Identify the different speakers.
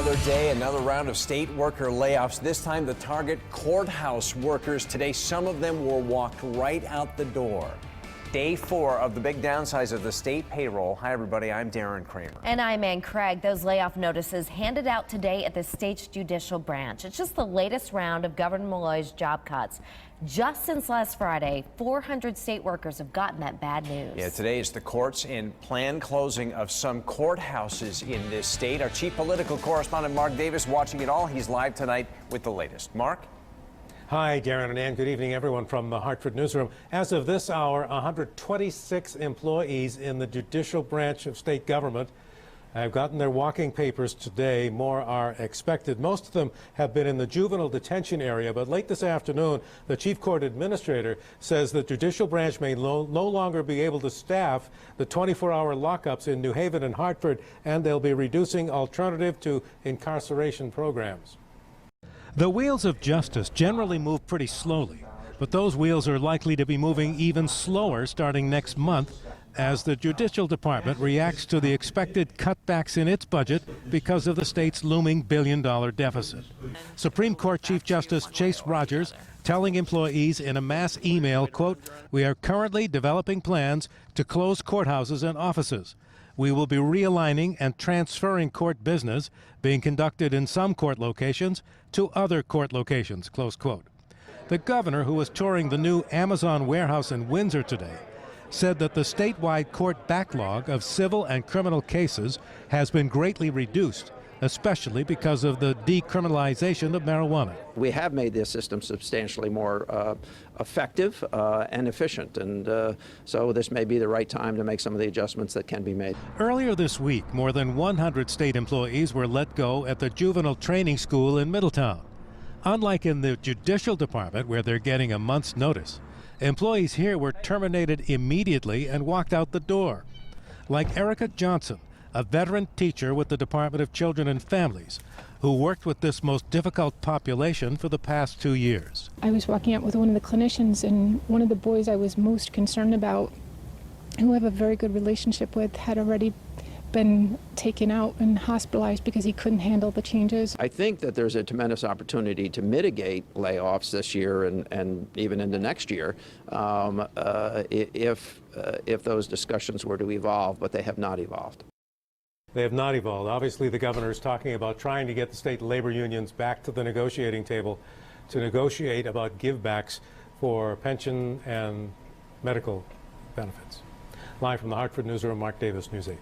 Speaker 1: Another day, another round of state worker layoffs. This time the target courthouse workers. Today, some of them were walked right out the door. Day 4 of the big downsize of the state payroll. Hi, everybody. I'm Darren Kramer.
Speaker 2: And I'm Ann Craig. Those layoff notices handed out today at the state's judicial branch. It's just the latest round of Governor Malloy's job cuts. Just since last Friday, 400 state workers have gotten that bad news.
Speaker 1: Yeah, today is the courts and planned closing of some courthouses in this state. Our chief political correspondent, Mark Davis, watching it all. He's live tonight with the latest. Mark?
Speaker 3: Hi, Darren and Ann. Good evening, everyone from the Hartford newsroom. As of this hour, 126 employees in the judicial branch of state government have gotten their walking papers today. More are expected. Most of them have been in the juvenile detention area, but late this afternoon, the chief court administrator says the judicial branch may no longer be able to staff the 24-hour lockups in New Haven and Hartford, and they'll be reducing alternative to incarceration programs. The wheels of justice generally move pretty slowly, but those wheels are likely to be moving even slower starting next month as the Judicial Department reacts to the expected cutbacks in its budget because of the state's looming billion-dollar deficit. Supreme Court Chief Justice Chase Rogers telling employees in a mass email, quote, "We are currently developing plans to close courthouses and offices. We will be realigning and transferring court business being conducted in some court locations to other court locations," close quote. The governor, who was touring the new Amazon warehouse in Windsor today, said that the statewide court backlog of civil and criminal cases has been greatly reduced, especially because of the decriminalization of marijuana.
Speaker 4: We have made this system substantially more effective and efficient, and so this may be the right time to make some of the adjustments that can be made.
Speaker 3: Earlier this week, more than 100 state employees were let go at the juvenile training school in Middletown. Unlike in the Judicial Department, where they're getting a month's notice, employees here were terminated immediately and walked out the door. Like Erica Johnson, a veteran teacher with the Department of Children and Families, who worked with this most difficult population for the past 2 years.
Speaker 5: I was walking out with one of the clinicians, and one of the boys I was most concerned about, who I have a very good relationship with, had already been taken out and hospitalized because he couldn't handle the changes.
Speaker 4: I think that there's a tremendous opportunity to mitigate layoffs this year and even into next year if those discussions were to evolve, but they have not evolved.
Speaker 3: They have not evolved. Obviously, the governor is talking about trying to get the state labor unions back to the negotiating table to negotiate about givebacks for pension and medical benefits. Live from the Hartford newsroom, Mark Davis, News 8.